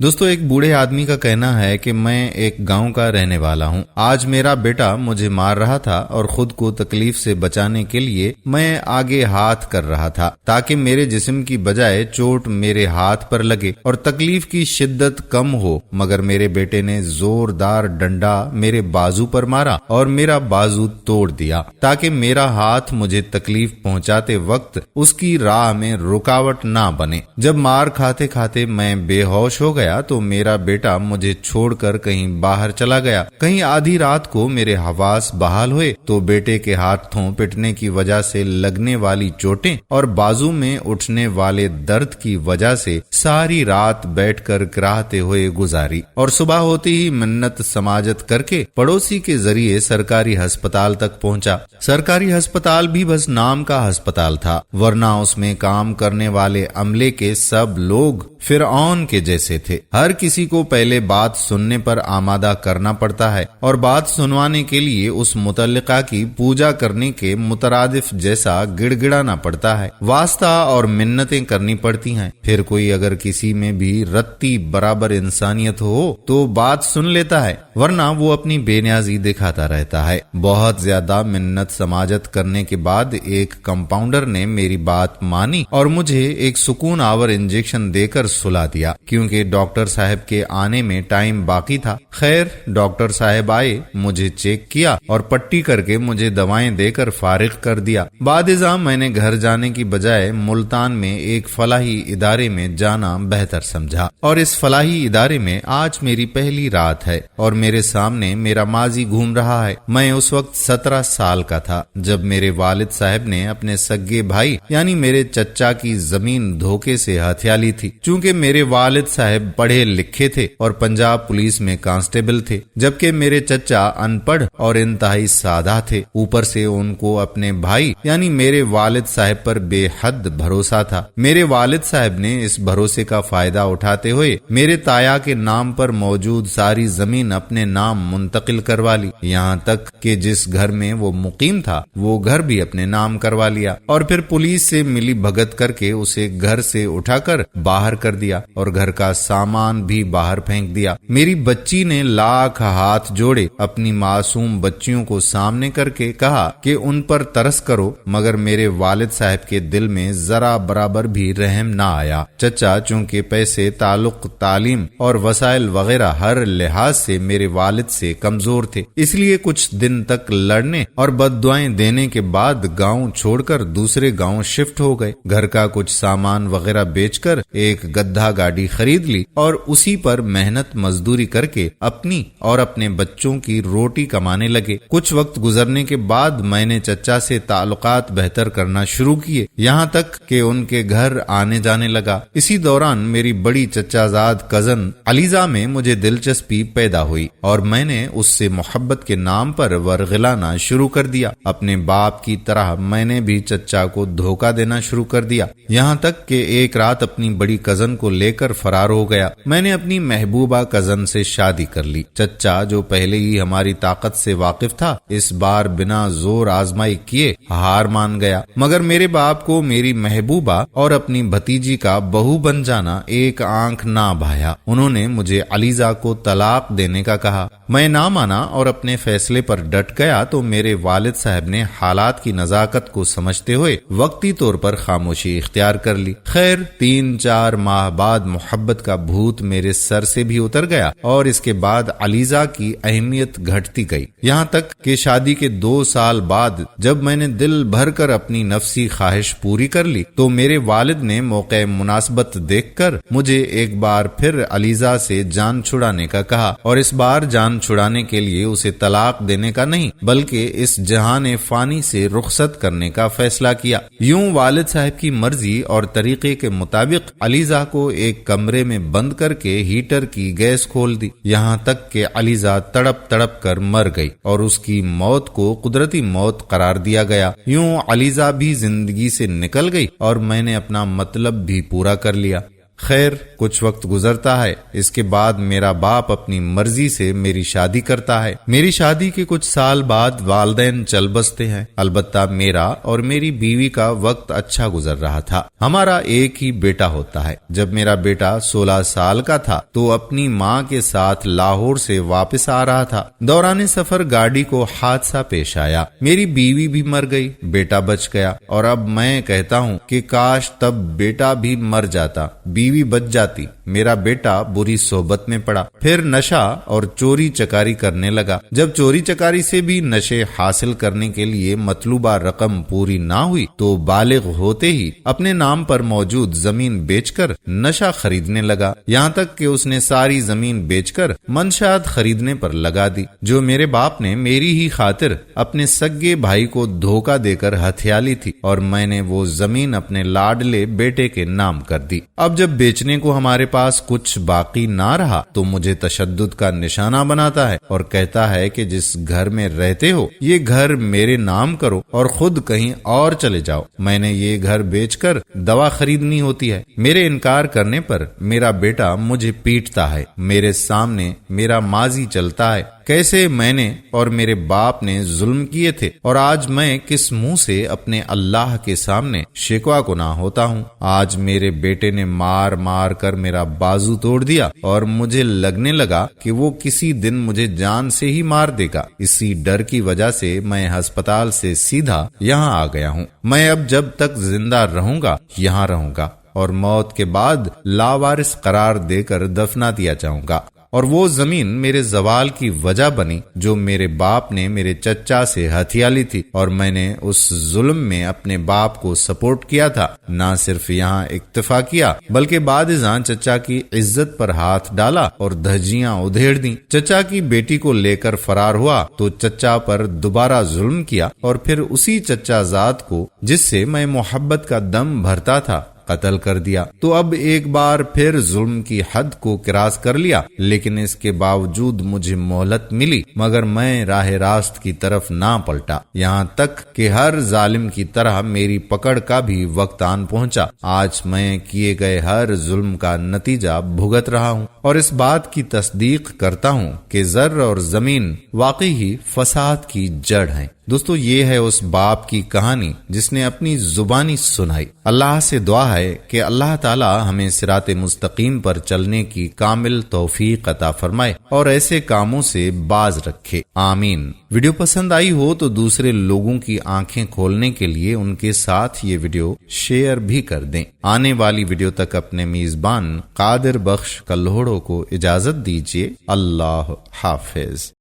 دوستو، ایک بوڑھے آدمی کا کہنا ہے کہ میں ایک گاؤں کا رہنے والا ہوں۔ آج میرا بیٹا مجھے مار رہا تھا اور خود کو تکلیف سے بچانے کے لیے میں آگے ہاتھ کر رہا تھا تاکہ میرے جسم کی بجائے چوٹ میرے ہاتھ پر لگے اور تکلیف کی شدت کم ہو، مگر میرے بیٹے نے زوردار ڈنڈا میرے بازو پر مارا اور میرا بازو توڑ دیا تاکہ میرا ہاتھ مجھے تکلیف پہنچاتے وقت اس کی راہ میں رکاوٹ نہ بنے۔ جب مار کھاتے کھاتے میں بے ہوش ہو گیا تو میرا بیٹا مجھے چھوڑ کر کہیں باہر چلا گیا۔ کہیں آدھی رات کو میرے حواس بحال ہوئے تو بیٹے کے ہاتھوں پٹنے کی وجہ سے لگنے والی چوٹیں اور بازو میں اٹھنے والے درد کی وجہ سے ساری رات بیٹھ کر کراہتے ہوئے گزاری اور صبح ہوتے ہی منت سماجت کر کے پڑوسی کے ذریعے سرکاری ہسپتال تک پہنچا۔ سرکاری ہسپتال بھی بس نام کا ہسپتال تھا، ورنہ اس میں کام کرنے والے عملے کے سب لوگ فرعون کے جیسے تھے۔ ہر کسی کو پہلے بات سننے پر آمادہ کرنا پڑتا ہے اور بات سنوانے کے لیے اس متعلقہ کی پوجا کرنے کے مترادف جیسا گڑ گڑانا پڑتا ہے، واسطہ اور منتیں کرنی پڑتی ہیں۔ پھر کوئی اگر کسی میں بھی رتی برابر انسانیت ہو تو بات سن لیتا ہے، ورنہ وہ اپنی بے نیازی دکھاتا رہتا ہے۔ بہت زیادہ منت سماجت کرنے کے بعد ایک کمپاؤنڈر نے میری بات مانی اور مجھے ایک سکون آور انجیکشن دے کر سلا دیا، کیونکہ ڈاکٹر صاحب کے آنے میں ٹائم باقی تھا۔ خیر، ڈاکٹر صاحب آئے، مجھے چیک کیا اور پٹی کر کے مجھے دوائیں دے کر فارغ کر دیا۔ بعد ازاں میں نے گھر جانے کی بجائے ملتان میں ایک فلاحی ادارے میں جانا بہتر سمجھا، اور اس فلاحی ادارے میں آج میری پہلی رات ہے اور میرے سامنے میرا ماضی گھوم رہا ہے۔ میں اس وقت 17 سال کا تھا جب میرے والد صاحب نے اپنے سگے بھائی یعنی میرے چچا کی زمین دھوکے سے ہتھیا لی تھی۔ چونکہ میرے والد صاحب پڑھے لکھے تھے اور پنجاب پولیس میں کانسٹیبل تھے، جبکہ میرے چچا ان پڑھ اور انتہائی سادہ تھے۔ اوپر سے ان کو اپنے بھائی یعنی میرے والد صاحب پر بے حد بھروسہ تھا۔ میرے والد صاحب نے اس بھروسے کا فائدہ اٹھاتے ہوئے میرے تایا کے نام پر موجود ساری زمین اپنے نام منتقل کروا لی، یہاں تک کہ جس گھر میں وہ مقیم تھا وہ گھر بھی اپنے نام کروا لیا، اور پھر پولیس سے ملی بھگت کر کے اسے گھر سے اٹھا کر باہر کر دیا اور گھر کا سامان بھی باہر پھینک دیا۔ میری بچی نے لاکھ ہاتھ جوڑے اپنی معصوم بچیوں کو سامنے کر کے کہا کہ ان پر ترس کرو، مگر میرے والد صاحب کے دل میں ذرا برابر بھی رحم نہ آیا۔ چچا چونکہ پیسے، تعلق، تعلیم اور وسائل وغیرہ ہر لحاظ سے میرے والد سے کمزور تھے، اس لیے کچھ دن تک لڑنے اور بد دعائیں دینے کے بعد گاؤں چھوڑ کر دوسرے گاؤں شفٹ ہو گئے۔ گھر کا کچھ سامان وغیرہ بیچ کر ایک گدھا گاڑی خرید لی اور اسی پر محنت مزدوری کر کے اپنی اور اپنے بچوں کی روٹی کمانے لگے۔ کچھ وقت گزرنے کے بعد میں نے چچا سے تعلقات بہتر کرنا شروع کیے، یہاں تک کہ ان کے گھر آنے جانے لگا۔ اسی دوران میری بڑی چچا زاد کزن علیزہ میں مجھے دلچسپی پیدا ہوئی اور میں نے اس سے محبت کے نام پر ورغلانا شروع کر دیا۔ اپنے باپ کی طرح میں نے بھی چچا کو دھوکہ دینا شروع کر دیا، یہاں تک کہ ایک رات اپنی بڑی کزن کو لے کر فرار ہو گیا۔ میں نے اپنی محبوبہ کزن سے شادی کر لی۔ چچا جو پہلے ہی ہماری طاقت سے واقف تھا، اس بار بنا زور آزمائی کیے ہار مان گیا، مگر میرے باپ کو میری محبوبہ اور اپنی بھتیجی کا بہو بن جانا ایک آنکھ نہ بھایا۔ انہوں نے مجھے علیزہ کو طلاق دینے کا کہا۔ میں نہ مانا اور اپنے فیصلے پر ڈٹ گیا تو میرے والد صاحب نے حالات کی نزاکت کو سمجھتے ہوئے وقتی طور پر خاموشی اختیار کر لی۔ خیر، 3-4 ماہ بعد محبت کا بھوت میرے سر سے بھی اتر گیا اور اس کے بعد علیزہ کی اہمیت گھٹتی گئی، یہاں تک کہ شادی کے 2 سال بعد جب میں نے دل بھر کر اپنی نفسی خواہش پوری کر لی تو میرے والد نے موقع مناسبت دیکھ کر مجھے ایک بار پھر علیزہ سے جان چھڑانے کا کہا، اور اس بار جان چھڑانے کے لیے اسے طلاق دینے کا نہیں بلکہ اس جہان فانی سے رخصت کرنے کا فیصلہ کیا۔ یوں والد صاحب کی مرضی اور طریقے کے مطابق علیزہ کو ایک کمرے میں بند کر کے ہیٹر کی گیس کھول دی، یہاں تک کہ علیزہ تڑپ تڑپ کر مر گئی اور اس کی موت کو قدرتی موت قرار دیا گیا۔ یوں علیزہ بھی زندگی سے نکل گئی اور میں نے اپنا مطلب بھی پورا کر لیا۔ خیر کچھ وقت گزرتا ہے، اس کے بعد میرا باپ اپنی مرضی سے میری شادی کرتا ہے۔ میری شادی کے کچھ سال بعد والدین چل بستے ہیں، البتہ میرا اور میری بیوی کا وقت اچھا گزر رہا تھا۔ ہمارا ایک ہی بیٹا ہوتا ہے۔ جب میرا بیٹا 16 سال کا تھا تو اپنی ماں کے ساتھ لاہور سے واپس آ رہا تھا۔ دوران سفر گاڑی کو حادثہ پیش آیا، میری بیوی بھی مر گئی، بیٹا بچ گیا، اور اب میں کہتا ہوں کہ کاش تب بیٹا بھی مر جاتا، بیوی بچ جاتی۔ میرا بیٹا بری صحبت میں پڑا، پھر نشہ اور چوری چکاری کرنے لگا۔ جب چوری چکاری سے بھی نشے حاصل کرنے کے لیے مطلوبہ رقم پوری نہ ہوئی تو بالغ ہوتے ہی اپنے نام پر موجود زمین بیچ کر نشہ خریدنے لگا، یہاں تک کہ اس نے ساری زمین بیچ کر منشیات خریدنے پر لگا دی، جو میرے باپ نے میری ہی خاطر اپنے سگے بھائی کو دھوکہ دے کر ہتھیا لی تھی، اور میں نے وہ زمین اپنے لاڈلے بیٹے کے نام کر دی۔ اب جب بیچنے کو ہمارے پاس کچھ باقی نہ رہا تو مجھے تشدد کا نشانہ بناتا ہے اور کہتا ہے کہ جس گھر میں رہتے ہو یہ گھر میرے نام کرو اور خود کہیں اور چلے جاؤ۔ میں نے یہ گھر بیچ کر دوا خریدنی ہوتی ہے۔ میرے انکار کرنے پر میرا بیٹا مجھے پیٹتا ہے، میرے سامنے میرا ماضی چلتا ہے، کیسے میں نے اور میرے باپ نے ظلم کیے تھے، اور آج میں کس منہ سے اپنے اللہ کے سامنے شکوہ گناہ ہوتا ہوں۔ آج میرے بیٹے نے مار مار کر میرا بازو توڑ دیا، اور مجھے لگنے لگا کہ وہ کسی دن مجھے جان سے ہی مار دے گا۔ اسی ڈر کی وجہ سے میں ہسپتال سے سیدھا یہاں آ گیا ہوں۔ میں اب جب تک زندہ رہوں گا یہاں رہوں گا، اور موت کے بعد لاوارث قرار دے کر دفنا دیا جاؤں گا، اور وہ زمین میرے زوال کی وجہ بنی جو میرے باپ نے میرے چچا سے ہتھیا لی تھی، اور میں نے اس ظلم میں اپنے باپ کو سپورٹ کیا تھا۔ نہ صرف یہاں اکتفا کیا بلکہ بعد ازاں چچا کی عزت پر ہاتھ ڈالا اور دھجیاں ادھیڑ دیں۔ چچا کی بیٹی کو لے کر فرار ہوا تو چچا پر دوبارہ ظلم کیا، اور پھر اسی چچا زاد کو جس سے میں محبت کا دم بھرتا تھا قتل کر دیا۔ تو اب ایک بار پھر ظلم کی حد کو کراس کر لیا، لیکن اس کے باوجود مجھے مہلت ملی، مگر میں راہ راست کی طرف نہ پلٹا، یہاں تک کہ ہر ظالم کی طرح میری پکڑ کا بھی وقت آن پہنچا۔ آج میں کیے گئے ہر ظلم کا نتیجہ بھگت رہا ہوں، اور اس بات کی تصدیق کرتا ہوں کہ زر اور زمین واقعی ہی فساد کی جڑ ہیں۔ دوستو، یہ ہے اس باپ کی کہانی جس نے اپنی زبانی سنائی۔ اللہ سے دعا ہے کہ اللہ تعالی ہمیں صراط مستقیم پر چلنے کی کامل توفیق عطا فرمائے اور ایسے کاموں سے باز رکھے، آمین۔ ویڈیو پسند آئی ہو تو دوسرے لوگوں کی آنکھیں کھولنے کے لیے ان کے ساتھ یہ ویڈیو شیئر بھی کر دیں۔ آنے والی ویڈیو تک اپنے میزبان قادر بخش کلہوڑو کو اجازت دیجیے۔ اللہ حافظ۔